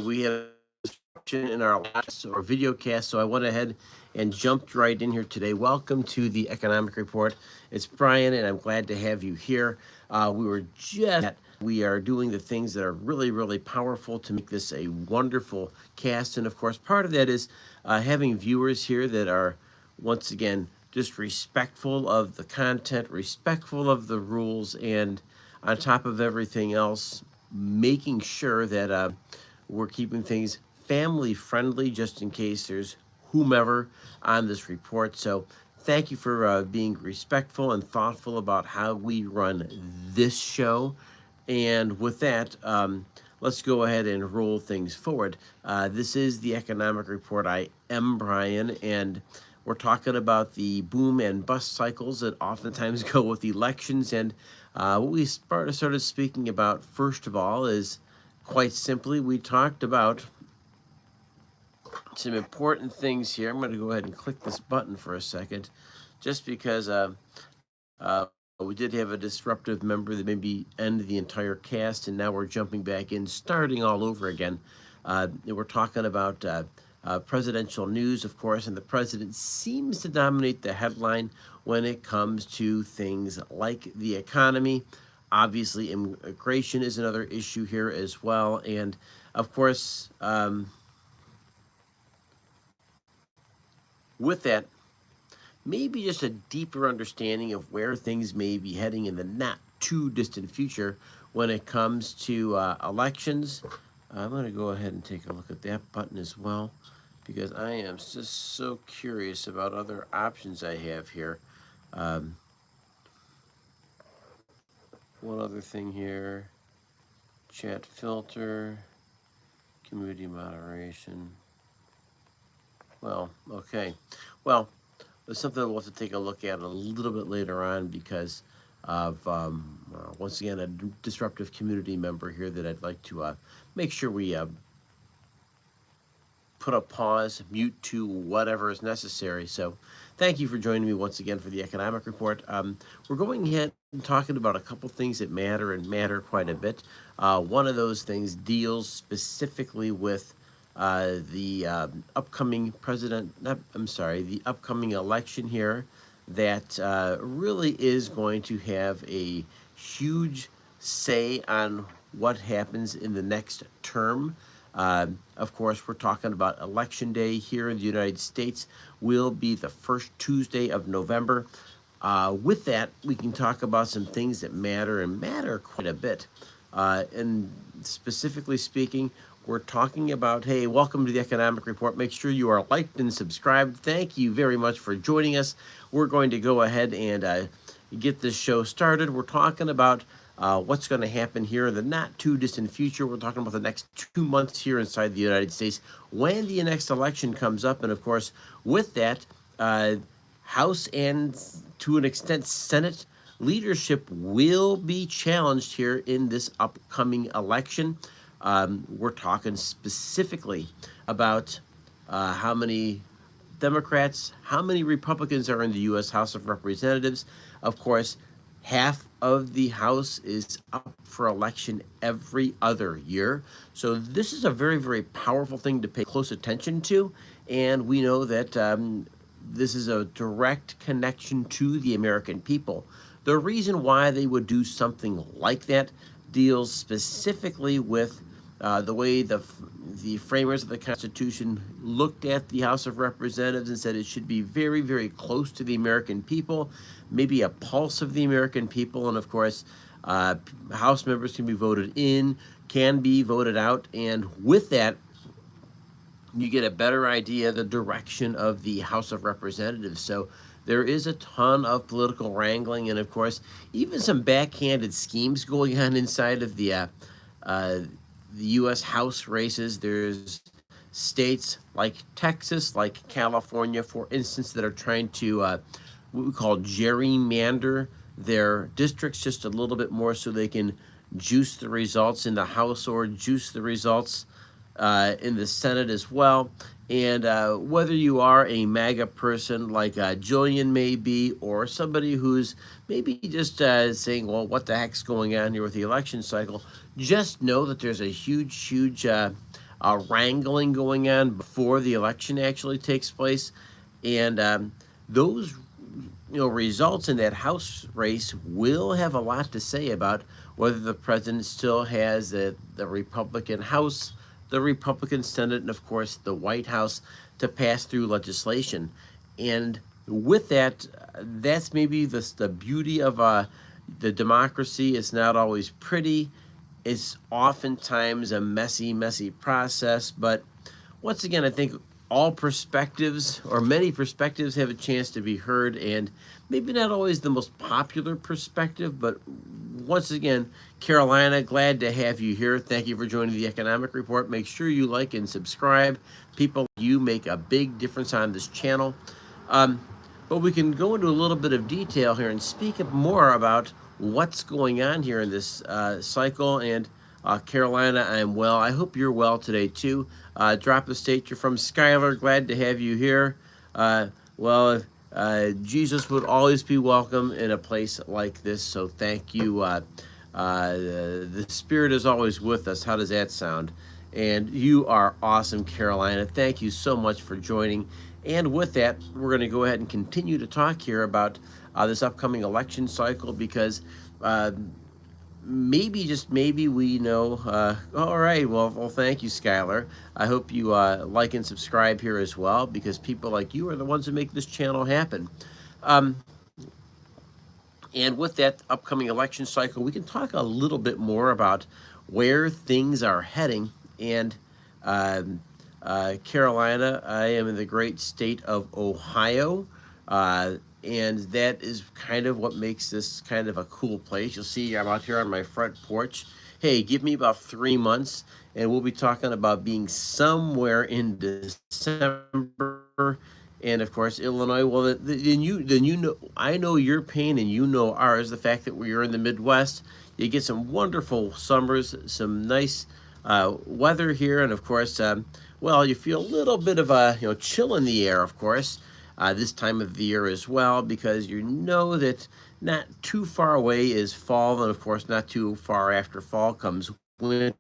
We had a disruption in our last or video cast, so I went ahead and jumped right in here today. Welcome to the Economic Report. It's Brian, and I'm glad to have you here. We are doing the things that are really, really powerful to make this a wonderful cast, and of course, part of that is having viewers here that are once again just respectful of the content, respectful of the rules, and on top of everything else, making sure that we're keeping things family friendly just in case there's whomever on this report. So thank you for being respectful and thoughtful about how we run this show. And with that, let's go ahead and roll things forward. This is the Economic Report. I am Brian, and we're talking about the boom and bust cycles that oftentimes go with elections. And what we started speaking about, first of all, is quite simply, we talked about some important things here. I'm going to go ahead and click this button for a second, just because we did have a disruptive member that maybe ended the entire cast, and now we're jumping back in, starting all over again. We're talking about presidential news, of course, and the president seems to dominate the headline when it comes to things like the economy. Obviously, immigration is another issue here as well. And of course, with that, maybe just a deeper understanding of where things may be heading in the not too distant future when it comes to elections. I'm going to go ahead and take a look at that button as well, because I am just so curious about other options I have here. One other thing here, chat filter, community moderation. Well, okay. Well, there's something we'll have to take a look at a little bit later on because of, once again, a disruptive community member here that I'd like to make sure we put a pause, mute to whatever is necessary. So thank you for joining me once again for the Economic Report. We're going ahead and talking about a couple things that matter and matter quite a bit. One of those things deals specifically with the upcoming the upcoming election here that really is going to have a huge say on what happens in the next term. Of course, we're talking about Election Day here in the United States will be the first Tuesday of November. With that, we can talk about some things that matter and matter quite a bit. And specifically speaking, we're talking about, hey, welcome to the Economic Report. Make sure you are liked and subscribed. Thank you very much for joining us. We're going to go ahead and get this show started. We're talking about what's going to happen here in the not too distant future. We're talking about the next 2 months here inside the United States when the next election comes up. And of course, with that, House and to an extent Senate leadership will be challenged here in this upcoming election. We're talking specifically about how many Democrats, how many Republicans are in the U.S. House of Representatives. Of course, half of the House is up for election every other year. So this is a very, very powerful thing to pay close attention to. And we know that this is a direct connection to the American people. The reason why they would do something like that deals specifically with the way the framers of the Constitution looked at the House of Representatives and said it should be very, very close to the American people, maybe a pulse of the American people. And of course, House members can be voted in, can be voted out. And with that, you get a better idea of the direction of the House of Representatives. So there is a ton of political wrangling and, of course, even some backhanded schemes going on inside of the U.S. House races. There's states like Texas, like California, for instance, that are trying to what we call gerrymander their districts just a little bit more so they can juice the results in the House or juice the results in the Senate as well. And whether you are a MAGA person like Jillian may be, or somebody who's maybe just saying, well, what the heck's going on here with the election cycle, just know that there's a huge, huge wrangling going on before the election actually takes place, and those results in that House race will have a lot to say about whether the president still has the Republican House, the Republican Senate, and of course the White House to pass through legislation. And with that, that's maybe the beauty of the democracy. It's not always pretty. It's oftentimes a messy process. But once again, I think all perspectives or many perspectives have a chance to be heard, and maybe not always the most popular perspective, but once again, Carolina, glad to have you here. Thank you for joining the Economic Report. Make sure you like and subscribe. People like you make a big difference on this channel. But we can go into a little bit of detail here and speak more about what's going on here in this cycle. And Carolina, I'm well. I hope you're well today too. Drop the state you're from. Skylar, glad to have you here. Jesus would always be welcome in a place like this, so thank you. The Spirit is always with us. How does that sound? And you are awesome, Carolina. Thank you so much for joining. And with that, we're going to go ahead and continue to talk here about this upcoming election cycle, because maybe, just maybe, we know. All right, well, thank you, Skylar. I hope you like and subscribe here as well, because people like you are the ones who make this channel happen. And with that upcoming election cycle, we can talk a little bit more about where things are heading. And Carolina, I am in the great state of Ohio. And that is kind of what makes this kind of a cool place. You'll see I'm out here on my front porch. Hey, give me about 3 months, and we'll be talking about being somewhere in December. And of course, Illinois. Well, then you know, I know your pain, and you know ours. The fact that we're in the Midwest, you get some wonderful summers, some nice weather here, and of course, well, you feel a little bit of a chill in the air, of course. This time of the year as well, because you know that not too far away is fall, and of course not too far after fall comes winter.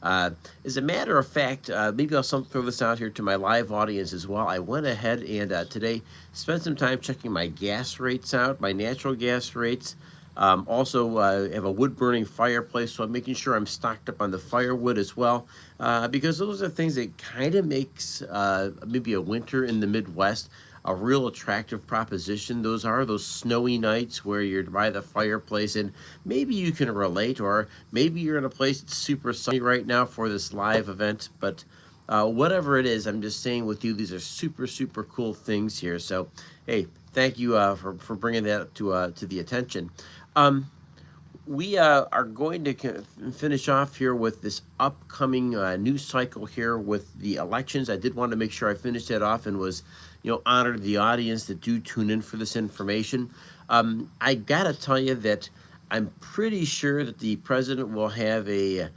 As a matter of fact, maybe I'll throw this out here to my live audience as well. I went ahead and today spent some time checking my gas rates out, my natural gas rates. Also, have a wood-burning fireplace, so I'm making sure I'm stocked up on the firewood as well, because those are things that kind of makes maybe a winter in the Midwest a real attractive proposition. Those are those snowy nights where you're by the fireplace, and maybe you can relate, or maybe you're in a place that's super sunny right now for this live event, but whatever it is, I'm just saying with you, these are super cool things here. So, hey, thank you for bringing that to the attention. We are going to finish off here with this upcoming news cycle here with the elections. I did want to make sure I finished that off and was, honored the audience that do tune in for this information. I gotta tell you that I'm pretty sure that the president will have a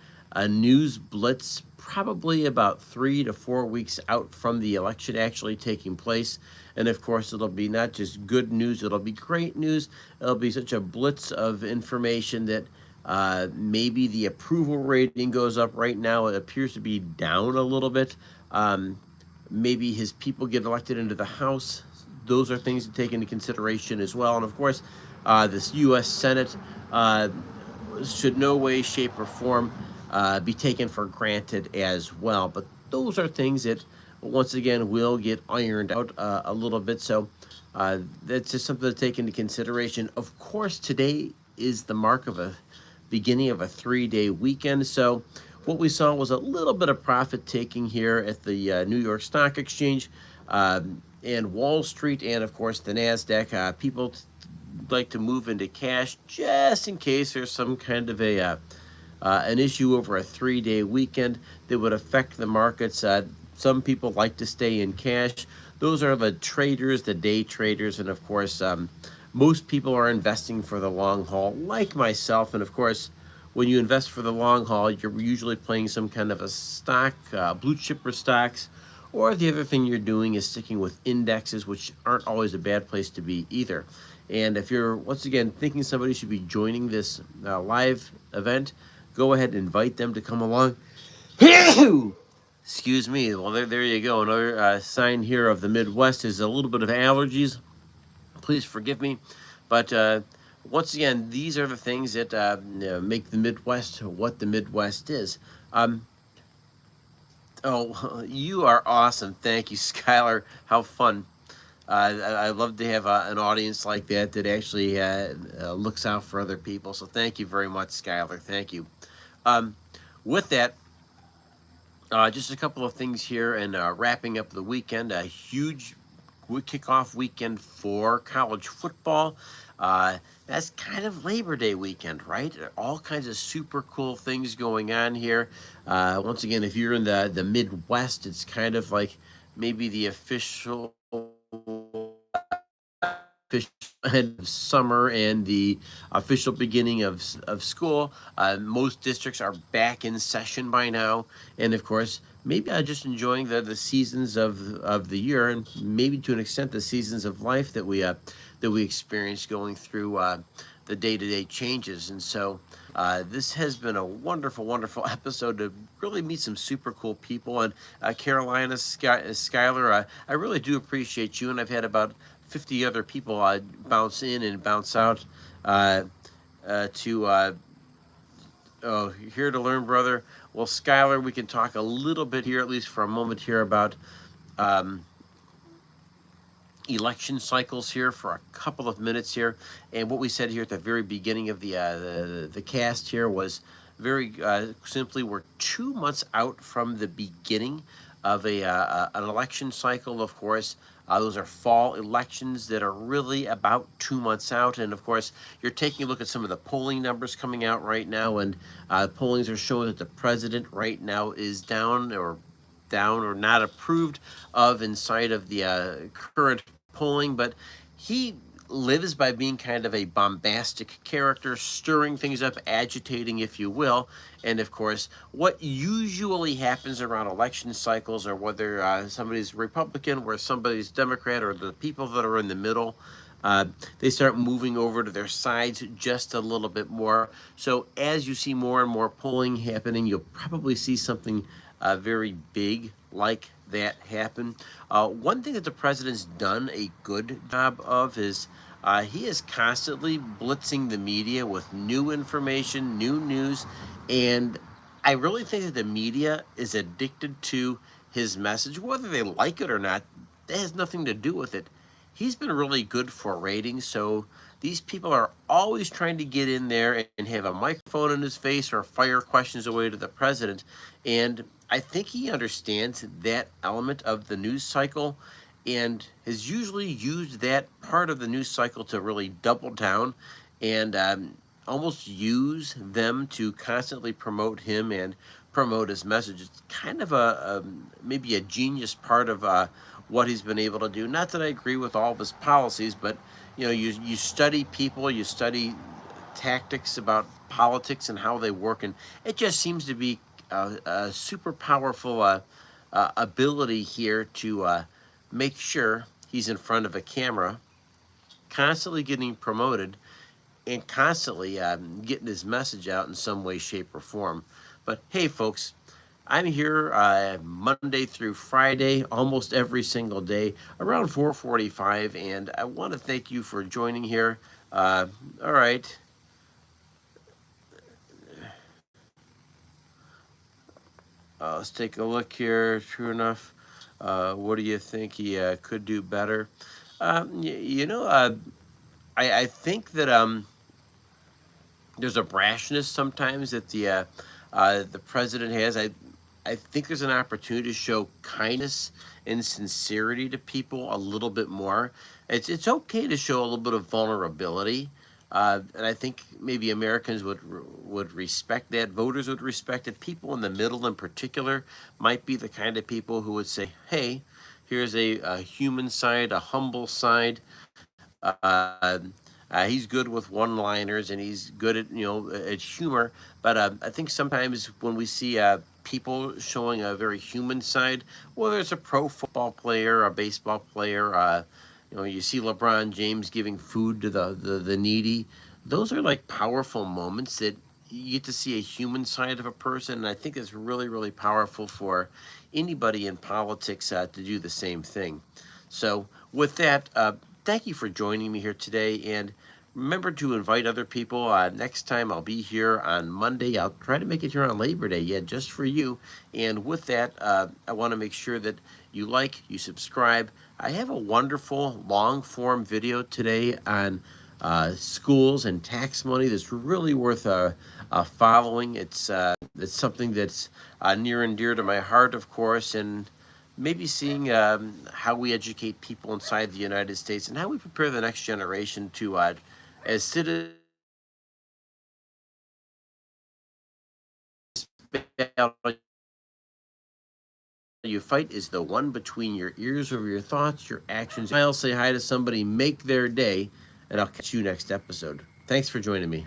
news blitz probably about 3 to 4 weeks out from the election actually taking place. And of course, it'll be not just good news, it'll be great news. It'll be such a blitz of information that maybe the approval rating goes up. Right now, it appears to be down a little bit. Maybe his people get elected into the House. Those are things to take into consideration as well. And of course, this U.S. Senate should no way, shape, or form be taken for granted as well. But those are things that, once again, will get ironed out a little bit. So that's just something to take into consideration. Of course, today is the mark of a beginning of a 3-day weekend. So what we saw was a little bit of profit taking here at the New York Stock Exchange and Wall Street, and of course the NASDAQ. People like to move into cash just in case there's some kind of an issue over a 3-day weekend that would affect the markets. Some people like to stay in cash. Those are the traders, the day traders, and of course, most people are investing for the long haul, like myself. And of course, when you invest for the long haul, you're usually playing some kind of a stock, blue chipper stocks, or the other thing you're doing is sticking with indexes, which aren't always a bad place to be either. And if you're, once again, thinking somebody should be joining this live event, go ahead and invite them to come along. Excuse me. Well, there you go. Another sign here of the Midwest is a little bit of allergies. Please forgive me. But once again, these are the things that make the Midwest what the Midwest is. Um, oh, you are awesome. Thank you, Skylar. How fun. I love to have an audience like that that actually looks out for other people. So thank you very much, Skylar. Thank you. Um, with that, just a couple of things here and wrapping up the weekend. A huge kickoff weekend for college football. That's kind of Labor Day weekend, right? All kinds of super cool things going on here. Once again, if you're in the Midwest, it's kind of like maybe the official end of summer and the official beginning of school. Most districts are back in session by now, and of course, maybe just enjoying the seasons of the year, and maybe to an extent the seasons of life that we experience going through the day-to-day changes. And so this has been a wonderful, wonderful episode to really meet some super cool people. And Carolina, Skylar, I really do appreciate you, and I've had about 50 other people bounce in and bounce out to oh, here to learn, brother. Well, Skylar, we can talk a little bit here, at least for a moment here, about um, election cycles here for a couple of minutes here. And what we said here at the very beginning of the cast here was very simply, we're 2 months out from the beginning of an election cycle. Of course, those are fall elections that are really about 2 months out. And of course, you're taking a look at some of the polling numbers coming out right now, and pollings are showing that the president right now is down or not approved of inside of the current polling, but he lives by being kind of a bombastic character, stirring things up, agitating, if you will. And of course, what usually happens around election cycles, or whether somebody's Republican or somebody's Democrat, or the people that are in the middle, they start moving over to their sides just a little bit more. So as you see more and more polling happening, you'll probably see something very big like that happen. One thing that the president's done a good job of is he is constantly blitzing the media with new information, new news, and I really think that the media is addicted to his message, whether they like it or not. That has nothing to do with it. He's been really good for ratings, so these people are always trying to get in there and have a microphone in his face or fire questions away to the president. And I think he understands that element of the news cycle and has usually used that part of the news cycle to really double down and almost use them to constantly promote him and promote his message. It's kind of a maybe a genius part of what he's been able to do. Not that I agree with all of his policies, but you study people, you study tactics about politics and how they work, and it just seems to be a super powerful ability here to make sure he's in front of a camera, constantly getting promoted, and constantly getting his message out in some way, shape, or form. But hey, folks, I'm here Monday through Friday, almost every single day, around 4:45, and I want to thank you for joining here. All right. Let's take a look here. True enough. What do you think he could do better? I think that there's a brashness sometimes that the president has. I think there's an opportunity to show kindness and sincerity to people a little bit more. It's okay to show a little bit of vulnerability, and I think maybe Americans would respect that. Voters would respect it. People in the middle, in particular, might be the kind of people who would say, "Hey, here's a human side, a humble side." Uh, he's good with one-liners, and he's good at at humor. But I think sometimes when we see people showing a very human side, whether it's a pro football player, a baseball player, you see LeBron James giving food to the needy. Those are like powerful moments that you get to see a human side of a person, and I think it's really, really powerful for anybody in politics to do the same thing. So, with that, thank you for joining me here today, and remember to invite other people. Next time I'll be here on Monday. I'll try to make it here on Labor Day, yeah, just for you. And with that, I want to make sure that you like, you subscribe. I have a wonderful long form video today on schools and tax money that's really worth following. It's something that's near and dear to my heart, of course, and maybe seeing how we educate people inside the United States and how we prepare the next generation to, as citizens, you fight is the one between your ears over your thoughts, your actions. I'll say hi to somebody, make their day, and I'll catch you next episode. Thanks for joining me.